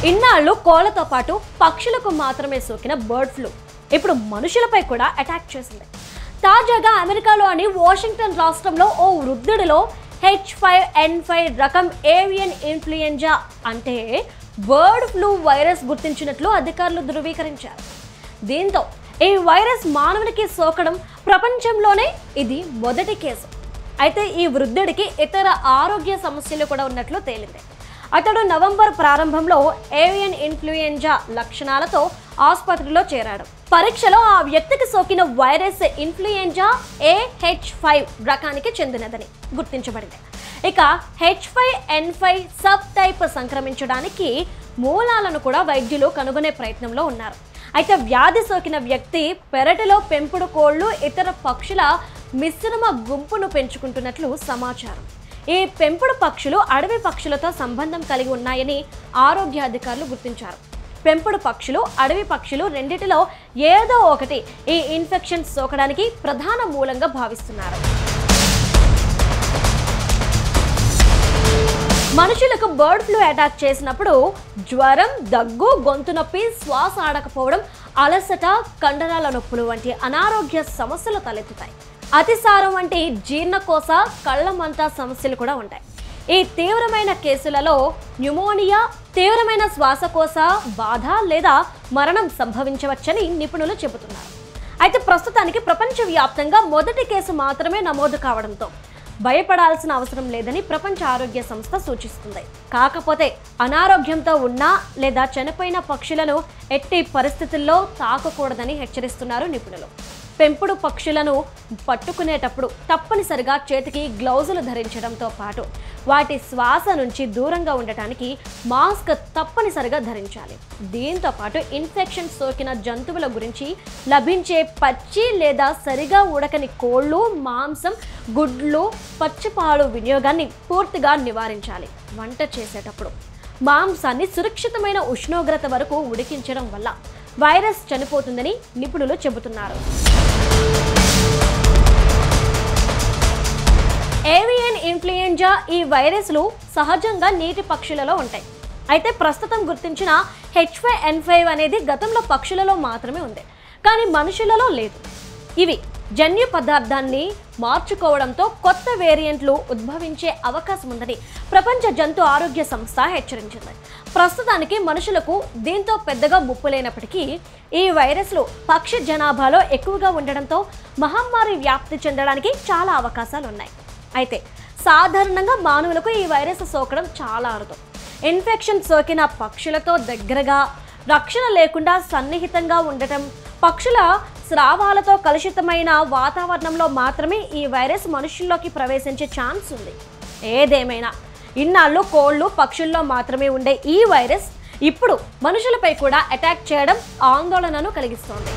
ఇన్నాళ్ళు కోళ్లతో పాటు పక్షులకు మాత్రమే సోకిన బర్డ్ ఫ్లూ ఇప్పుడు మనుషులపై కూడా అటాక్ చేసింది. తాజాగా అమెరికాలోని వాషింగ్టన్ రాష్ట్రంలో ఓ వృద్ధుడిలో H5N5 రకం ఏవియన్ ఇన్ఫ్లుయెంజా అంటే బర్డ్ ఫ్లూ వైరస్ గుర్తించినట్లు అధికారులు ధృవీకరించారు. దీంతో ఈ వైరస్ మానవునికి సోకడం ప్రపంచంలోనే ఇది మొదటి కేసు. అయితే ఈ వృద్ధుడికి ఇతర ఆరోగ్య సమస్యలు కూడా ఉన్నట్లు తేలింది. అతడు నవంబర్ ప్రారంభంలో ఏవియన్ ఇన్ఫ్లుయెంజా లక్షణాలతో ఆసుపత్రిలో చేరాడు. పరీక్షలో ఆ వ్యక్తికి సోకిన వైరస్ ఇన్ఫ్లుయెంజా AH5 రకానికి చెందినదని గుర్తించబడింది. ఇక H5N5 సబ్ టైప్ సంక్రమించడానికి మూలాలను కూడా వైద్యులు కనుగొనే ప్రయత్నంలో ఉన్నారు. అయితే వ్యాధి సోకిన వ్యక్తి పెరటిలో పెంపుడు కోళ్లు ఇతర పక్షుల మిశ్రమ గుంపును పెంచుకుంటున్నట్లు సమాచారం. ఈ పెంపుడు పక్షులు అడవి పక్షులతో సంబంధం కలిగి ఉన్నాయని ఆరోగ్య అధికారులు గుర్తించారు. పెంపుడు పక్షులు అడవి పక్షులు రెండిటిలో ఏదో ఒకటి ఈ ఇన్ఫెక్షన్ సోకడానికి ప్రధాన మూలంగా భావిస్తున్నారు. మనుషులకు బర్డ్ ఫ్లూ అటాక్ చేసినప్పుడు జ్వరం, దగ్గు, గొంతు నొప్పి, శ్వాస ఆడకపోవడం, అలసట, కండరాల నొప్పులు వంటి అనారోగ్య సమస్యలు తలెత్తుతాయి. అతిసారం వంటి జీర్ణకోశ, కళ్ళమంట సమస్యలు కూడా ఉంటాయి. ఈ తీవ్రమైన కేసులలో న్యూమోనియా, తీవ్రమైన శ్వాసకోశ బాధ లేదా మరణం సంభవించవచ్చని నిపుణులు చెబుతున్నారు. అయితే ప్రస్తుతానికి ప్రపంచవ్యాప్తంగా మొదటి కేసు మాత్రమే నమోదు కావడంతో భయపడాల్సిన అవసరం లేదని ప్రపంచ ఆరోగ్య సంస్థ సూచిస్తుంది. కాకపోతే అనారోగ్యంతో ఉన్న లేదా చనిపోయిన పక్షులను ఎట్టి పరిస్థితుల్లో తాకకూడదని హెచ్చరిస్తున్నారు నిపుణులు. పెంపుడు పక్షులను పట్టుకునేటప్పుడు తప్పనిసరిగా చేతికి గ్లౌజులు ధరించడంతో పాటు వాటి శ్వాస నుంచి దూరంగా ఉండటానికి మాస్క్ తప్పనిసరిగా ధరించాలి. దీంతో పాటు ఇన్ఫెక్షన్ సోకిన జంతువుల గురించి లభించే పచ్చి లేదా సరిగా ఉడకని కోళ్ళు, మాంసం, గుడ్లు, పచ్చిపాలు వినియోగాన్ని పూర్తిగా నివారించాలి. వంట చేసేటప్పుడు మాంసాన్ని సురక్షితమైన ఉష్ణోగ్రత వరకు ఉడికించడం వల్ల వైరస్ చనిపోతుందని నిపుణులు చెబుతున్నారు. ఏవియన్ ఇన్ఫ్లుయెంజా ఈ వైరస్లు సహజంగా నీటి పక్షులలో ఉంటాయి. అయితే ప్రస్తుతం గుర్తించిన H5N5 అనేది గతంలో పక్షులలో మాత్రమే ఉంది, కానీ మనుషులలో లేదు. ఇవి జన్యు పదార్థాన్ని మార్చుకోవడంతో కొత్త వేరియంట్లు ఉద్భవించే అవకాశం ఉందని ప్రపంచ జంతు ఆరోగ్య సంస్థ హెచ్చరించింది. ప్రస్తుతానికి మనుషులకు దీంతో పెద్దగా ముప్పు లేనప్పటికీ ఈ వైరస్లు పక్షి జనాభాలో ఎక్కువగా ఉండడంతో మహమ్మారి వ్యాప్తి చెందడానికి చాలా అవకాశాలు ఉన్నాయి. అయితే సాధారణంగా మానవులకు ఈ వైరస్ సోకడం చాలా అరుదు. ఇన్ఫెక్షన్ సోకిన పక్షులతో దగ్గరగా, రక్షణ లేకుండా సన్నిహితంగా ఉండటం, పక్షుల స్రావాలతో కలుషితమైన వాతావరణంలో మాత్రమే ఈ వైరస్ మనుషుల్లోకి ప్రవేశించే ఛాన్స్ ఉంది. ఏదేమైనా ఇన్నాళ్ళు కోళ్లు, పక్షుల్లో మాత్రమే ఉండే ఈ వైరస్ ఇప్పుడు మనుషులపై కూడా అటాక్ చేయడం ఆందోళనను కలిగిస్తోంది.